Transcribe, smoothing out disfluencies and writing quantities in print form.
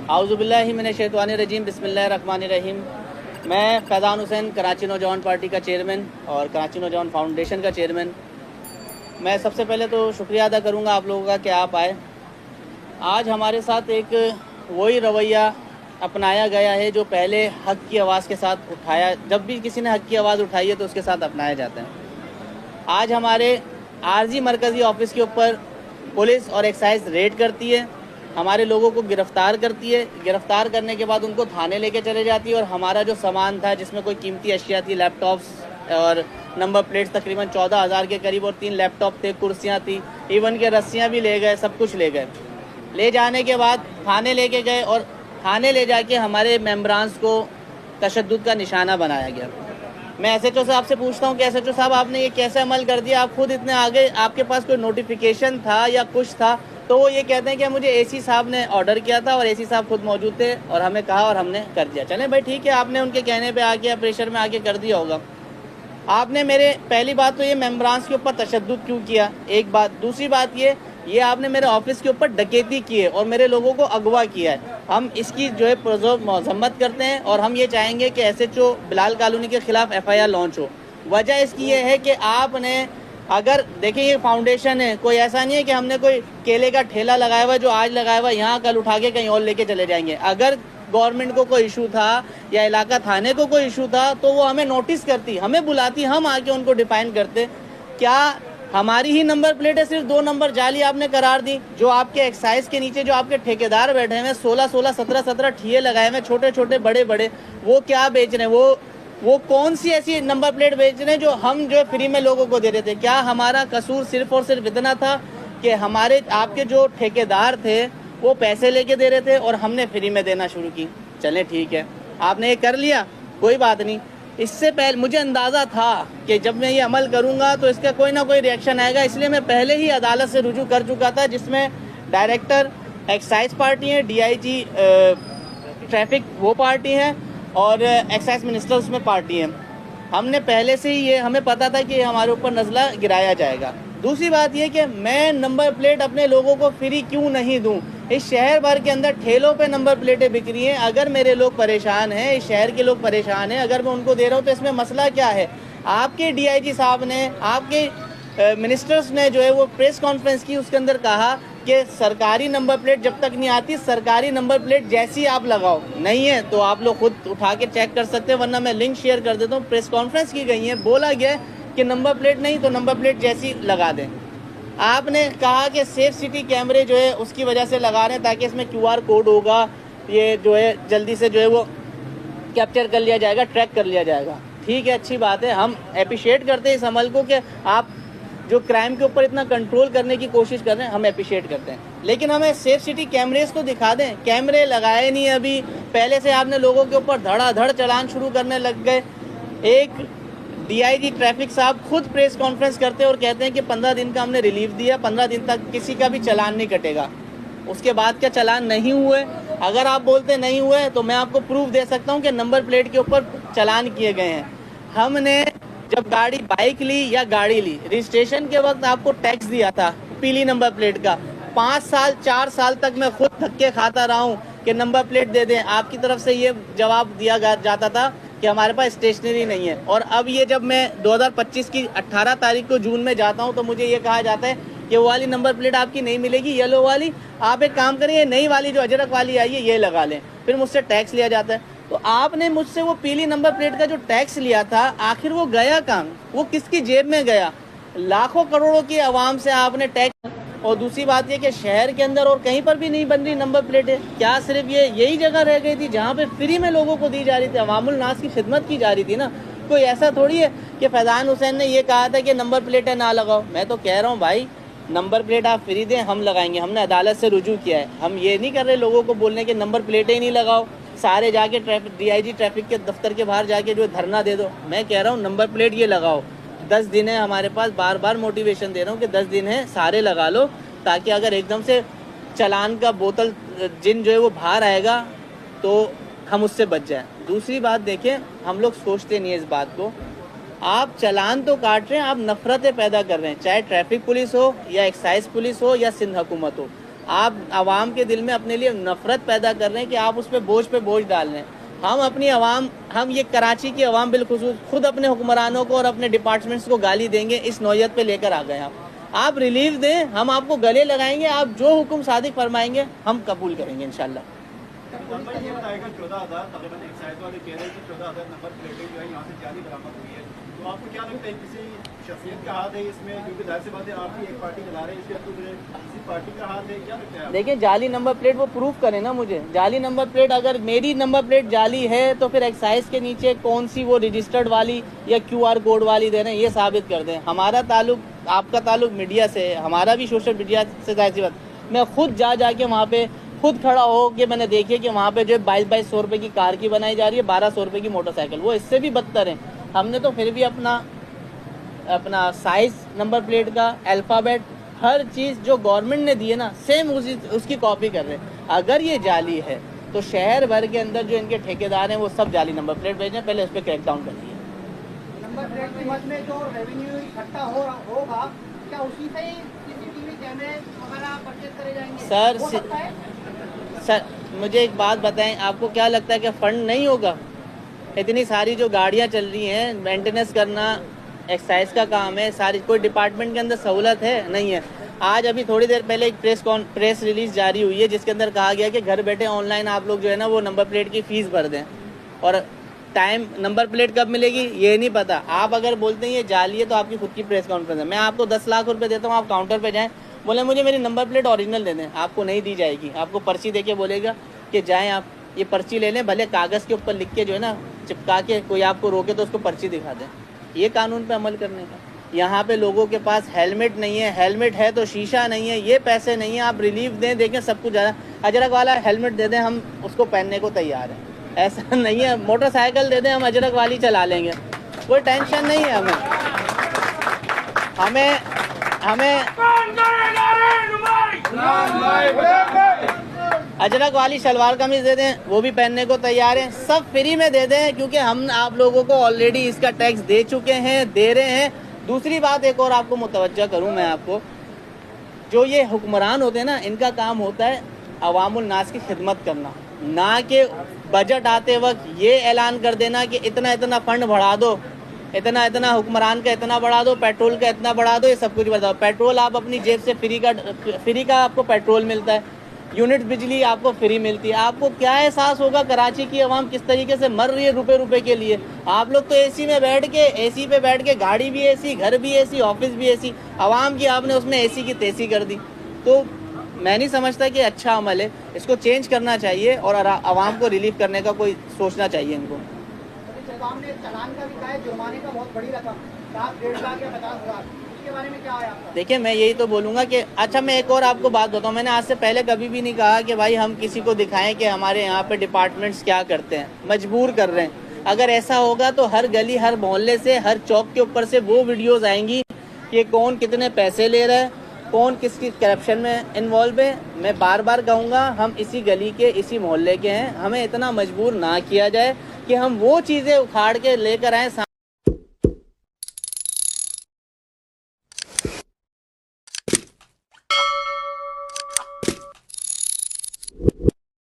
आउज़ुबिल्लाहि मिनश्शैतानिर्रजीम बिस्मिल्लाहिर्रहमानिर्रहीम। मैं फैज़ान हुसैन, कराची नौजवान पार्टी का चेयरमैन और कराची नौजवान फाउंडेशन का चेयरमैन। मैं सबसे पहले तो शुक्रिया अदा करूंगा आप लोगों का कि आप आए। आज हमारे साथ एक वही रवैया अपनाया गया है जो पहले हक़ की आवाज़ के साथ उठाया, जब भी किसी ने हक़ की आवाज़ उठाई है तो उसके साथ अपनाया जाता है। आज हमारे आरजी मरकज़ी ऑफिस के ऊपर पुलिस और एक्साइज रेड करती है, हमारे लोगों को गिरफ़्तार करती है। गिरफ़्तार करने के बाद उनको थाने लेके चले जाती है और हमारा जो सामान था जिसमें कोई कीमती अशिया थी, लैपटॉप्स और नंबर प्लेट्स तकरीबन 14,000 के करीब और 3 लैपटॉप थे, कुर्सियाँ थी, इवन के रस्सियाँ भी ले गए, सब कुछ ले गए। ले जाने के बाद थाने लेके गए और थाने ले जाके हमारे मेम्बरान्स को तशद्दुद का निशाना बनाया गया। मैं एसएचओ साहब से पूछता हूँ कि एसएचओ साहब आपने ये कैसे अमल कर दिया? आप खुद इतने आगे, आपके पास कोई नोटिफिकेशन था या कुछ था? तो वो ये कहते हैं कि मुझे एसी साहब ने ऑर्डर किया था और एसी साहब खुद मौजूद थे और हमें कहा और हमने कर दिया। चलें भाई ठीक है, आपने उनके कहने पे आके या प्रेशर में आके कर दिया होगा। आपने मेरे पहली बात तो ये मेम्बरान्स के ऊपर तशद्दुद क्यों किया, एक बात। दूसरी बात ये आपने मेरे ऑफिस के ऊपर डकैती की है और मेरे लोगों को अगवा किया है। हम इसकी जो है मजम्मत करते हैं और हम ये चाहेंगे कि एसएचओ बिलाल कॉलोनी के खिलाफ एफआईआर लॉन्च हो। वजह इसकी ये है कि आपने, अगर देखिए ये फाउंडेशन है, कोई ऐसा नहीं है कि हमने कोई केले का ठेला लगाया हुआ जो आज लगाया हुआ यहाँ कल उठा के कहीं और लेके चले जाएंगे। अगर गवर्नमेंट को कोई इशू था या इलाका थाने को कोई इशू था तो वो हमें नोटिस करती, हमें बुलाती, हम आके उनको डिफाइन करते। क्या हमारी ही नंबर प्लेट है, सिर्फ 2 नंबर जाली आपने करार दी? जो आपके एक्साइज के नीचे जो आपके ठेकेदार बैठे हैं 16-16, 17-17 ठिये लगाए हुए, छोटे छोटे बड़े बड़े, वो क्या बेच रहे हैं? वो कौन सी ऐसी नंबर प्लेट बेच रहे हैं जो हम जो फ्री में लोगों को दे रहे थे? क्या हमारा कसूर सिर्फ और सिर्फ इतना था कि हमारे आपके जो ठेकेदार थे वो पैसे लेके दे रहे थे और हमने फ्री में देना शुरू की? चलें ठीक है, आपने ये कर लिया, कोई बात नहीं। इससे पहले मुझे अंदाज़ा था कि जब मैं ये अमल करूंगा तो इसका कोई ना कोई रिएक्शन आएगा, इसलिए मैं पहले ही अदालत से रुजू कर चुका था, जिसमें डायरेक्टर एक्साइज पार्टी है, डीआईजी ट्रैफिक वो पार्टी है और एक्साइज मिनिस्टर उसमें पार्टी है। हमने पहले से ही ये हमें पता था कि हमारे ऊपर नज़ला गिराया जाएगा। दूसरी बात ये कि मैं नंबर प्लेट अपने लोगों को फ्री क्यों नहीं दूं? इस शहर भर के अंदर ठेलों पे नंबर प्लेटें बिक रही हैं। अगर मेरे लोग परेशान हैं, इस शहर के लोग परेशान हैं, अगर मैं उनको दे रहा हूं तो इसमें मसला क्या है? आपके डीआईजी साहब ने, आपके मिनिस्टर्स ने जो है वो प्रेस कॉन्फ्रेंस की, उसके अंदर कहा कि सरकारी नंबर प्लेट जब तक नहीं आती, सरकारी नंबर प्लेट जैसी आप लगाओ, नहीं है तो आप लोग खुद उठा के चेक कर सकते हैं, वरना मैं लिंक शेयर कर देता हूँ। प्रेस कॉन्फ्रेंस की गई है, बोला गया कि नंबर प्लेट नहीं तो नंबर प्लेट जैसी लगा दें। आपने कहा कि सेफ सिटी कैमरे जो है उसकी वजह से लगा रहे हैं ताकि इसमें क्यूआर कोड होगा, ये जो है जल्दी से जो है वो कैप्चर कर लिया जाएगा, ट्रैक कर लिया जाएगा। ठीक है, अच्छी बात है, हम अप्रिशिएट करते हैं इस अमल को कि आप जो क्राइम के ऊपर इतना कंट्रोल करने की कोशिश कर रहे हैं, हम अप्रिशिएट करते हैं। लेकिन हमें सेफ सिटी कैमरेज तो दिखा दें। कैमरे लगाए नहीं अभी, पहले से आपने लोगों के ऊपर धड़ाधड़ चलान शुरू करने लग गए। एक डीआईजी ट्रैफिक साहब खुद प्रेस कॉन्फ्रेंस करते हैं और कहते हैं कि 15 दिन का हमने रिलीफ दिया, 15 दिन तक किसी का भी चालान नहीं कटेगा। उसके बाद क्या चालान नहीं हुए? अगर आप बोलते नहीं हुए तो मैं आपको प्रूफ दे सकता हूं कि नंबर प्लेट के ऊपर चालान किए गए हैं। हमने जब गाड़ी, बाइक ली या गाड़ी ली, रजिस्ट्रेशन के वक्त आपको टैक्स दिया था पीली नंबर प्लेट का। 5 साल 4 साल तक मैं खुद धक्के खाता रहा हूँ कि नंबर प्लेट दे दें। आपकी तरफ से ये जवाब दिया जाता था कि हमारे पास स्टेशनरी नहीं है। और अब ये जब मैं 2025 की 18 तारीख को जून में जाता हूँ तो मुझे ये कहा जाता है कि वो वाली नंबर प्लेट आपकी नहीं मिलेगी, येलो वाली, आप एक काम करिए नई वाली जो अजरक वाली आई है ये लगा लें। फिर मुझसे टैक्स लिया जाता है। तो आपने मुझसे वो पीली नंबर प्लेट का जो टैक्स लिया था, आखिर वो गया कहाँ? वो किसकी जेब में गया? लाखों करोड़ों की आवाम से आपने टैक्स। और दूसरी बात ये कि शहर के अंदर और कहीं पर भी नहीं बन रही नंबर प्लेटें। क्या सिर्फ यही जगह रह गई थी जहाँ पे फ्री में लोगों को दी जा रही थी, अवामुल नास की खिदमत की जा रही थी ना? कोई ऐसा थोड़ी है कि फैज़ान हुसैन ने ये कहा था कि नंबर प्लेटें ना लगाओ। मैं तो कह रहा हूँ भाई, नंबर प्लेट आप फ्री दें, हम लगाएंगे। हमने अदालत से रुजू किया है। हम ये नहीं कर रहे लोगों को बोलने के नंबर प्लेटें ही नहीं लगाओ, सारे जाके डीआईजी ट्रैफिक के दफ्तर के बाहर जाके जो धरना दे दो। मैं कह रहा हूँ नंबर प्लेट ये लगाओ। 10 दिन है हमारे पास, बार बार मोटिवेशन दे रहा हूँ कि 10 दिन है, सारे लगा लो, ताकि अगर एकदम से चालान का बोतल जिन जो है वो बाहर आएगा तो हम उससे बच जाए। दूसरी बात देखें, हम लोग सोचते नहीं है इस बात को। आप चालान तो काट रहे हैं, आप नफरतें पैदा कर रहे हैं, चाहे ट्रैफिक पुलिस हो या एक्साइज पुलिस हो या सिंध हुकूमत हो। आप आवाम के दिल में अपने लिए नफरत पैदा कर रहे हैं कि आप उस पर बोझ डाल रहे हैं। हम अपनी आवाम, हम ये कराची की आवाम बिलखुसूस खुद अपने हुक्मरानों को और अपने डिपार्टमेंट्स को गाली देंगे, इस नौयत पे लेकर आ गए आप रिलीफ दें, हम आपको गले लगाएंगे, आप जो हुक्म सादिक फरमाएंगे हम कबूल करेंगे इंशाल्लाह। ये बताएगा 14,000 तकरीबन एक्साइज वाले कह रहे हैं कि 14,000 नंबर प्लेटें जो है यहाँ से जाली बरामद हुई है, तो आपको क्या लगता है किसी शख्सियत का हाथ है इसमें, क्योंकि जाहिर सी बात है आप भी एक पार्टी चला रहे हैं, इसके अंदर किसी पार्टी का हाथ है, क्या लगता है? देखिए जाली नंबर प्लेट वो प्रूफ करें ना मुझे, जाली नंबर प्लेट, अगर मेरी नंबर प्लेट जाली है तो फिर एक्साइज के नीचे कौन सी वो रजिस्टर्ड वाली या QR कोड वाली दे रहे हैं, ये साबित कर दें। हमारा ताल्लुक, आपका ताल्लुक मीडिया से है, हमारा भी सोशल मीडिया से, जाहिर सी बात मैं खुद जाके वहाँ पे खुद खड़ा हो कि मैंने देखिए कि वहाँ पे जो 2200 रुपये की कार की बनाई जा रही है, 1200 रुपये की मोटरसाइकिल, वो इससे भी बदतर है। हमने तो फिर भी अपना साइज नंबर प्लेट का, अल्फ़ाबेट, हर चीज़ जो गवर्नमेंट ने दी है ना, सेम उसकी कॉपी कर रहे हैं। अगर ये जाली है तो शहर भर के अंदर जो इनके ठेकेदार हैं वो सब जाली नंबर प्लेट भेजें, पहले उस पर क्रैकडाउन कर दिए। नंबर प्लेट की मद में जो रेवेन्यू इकट्ठा होगा, क्या उसी से CCTV कैमरे वगैरह परचेज करे जाएंगे? सर मुझे एक बात बताएं, आपको क्या लगता है कि फंड नहीं होगा? इतनी सारी जो गाड़ियां चल रही हैं, मेंटेनेंस करना एक्साइज का काम है, सारी कोई डिपार्टमेंट के अंदर सहूलत है नहीं है। आज अभी थोड़ी देर पहले एक प्रेस रिलीज जारी हुई है जिसके अंदर कहा गया कि घर बैठे ऑनलाइन आप लोग जो है ना वो नंबर प्लेट की फीस भर दें, और टाइम नंबर प्लेट कब मिलेगी ये नहीं पता। आप अगर बोलते हैं ये जाली है तो आपकी खुद की प्रेस कॉन्फ्रेंस है, मैं आपको 10 लाख रुपए देता हूँ, आप काउंटर पे जाएं, बोले मुझे मेरी नंबर प्लेट ओरिजिनल दे दें, आपको नहीं दी जाएगी। आपको पर्ची दे के बोलेगा कि जाएं आप ये पर्ची ले लें, भले कागज़ के ऊपर लिख के जो है ना चिपका के, कोई आपको रोके तो उसको पर्ची दिखा दें। ये कानून पे अमल करने का। यहाँ पे लोगों के पास हेलमेट नहीं है, हेलमेट है तो शीशा नहीं है, ये पैसे नहीं है, आप रिलीफ दें, देखें सब कुछ ज़्यादा। अजरक वाला हेलमेट दे दें, हम उसको पहनने को तैयार हैं, ऐसा नहीं है। मोटरसाइकिल दे दें, हम अजरक वाली चला लेंगे, कोई टेंशन नहीं है हमें अजरक वाली शलवार कमीज दे दें, वो भी पहनने को तैयार हैं, सब फ्री में दे दें, क्योंकि हम आप लोगों को ऑलरेडी इसका टैक्स दे चुके हैं, दे रहे हैं। दूसरी बात एक और आपको मुतवज्जा करूं मैं, आपको जो ये हुक्मरान होते हैं ना, इनका काम होता है अवामुल नास की खिदमत करना, ना कि बजट आते वक्त ये ऐलान कर देना कि इतना इतना फंड बढ़ा दो, इतना इतना हुक्मरान का इतना बढ़ा दो, पेट्रोल का इतना बढ़ा दो, ये सब कुछ बढ़ा दो। पेट्रोल आप अपनी जेब से फ्री का आपको पेट्रोल मिलता है, यूनिट बिजली आपको फ्री मिलती है। आपको क्या एहसास होगा कराची की आवाम किस तरीके से मर रही है रुपए के लिए। आप लोग तो एसी पे बैठ के गाड़ी भी एसी, घर भी एसी, ऑफिस भी एसी, आवाम की आपने उसमें एसी की तेसी कर दी। तो मैं नहीं समझता कि अच्छा अमल है, इसको चेंज करना चाहिए और आवाम को रिलीफ करने का कोई सोचना चाहिए इनको। चालान का भी है, जुर्माने का बहुत बड़ी रकम 1.5 लाख या 50,000, इसके बारे में क्या है आपका? देखिए मैं यही तो बोलूँगा कि अच्छा, मैं एक और आपको बात बताऊँ, मैंने आज से पहले कभी भी नहीं कहा कि भाई हम किसी को दिखाएं कि हमारे यहाँ पे डिपार्टमेंट्स क्या करते हैं, मजबूर कर रहे हैं। अगर ऐसा होगा तो हर गली, हर मोहल्ले से, हर चौक के ऊपर से वो वीडियोज़ आएंगी कि कौन कितने पैसे ले रहा है, कौन किसकी करप्शन में इन्वॉल्व है। मैं बार बार कहूँगा, हम इसी गली के, इसी मोहल्ले के हैं, हमें इतना मजबूर ना किया जाए कि हम वो चीज़ें उखाड़ के लेकर आएँ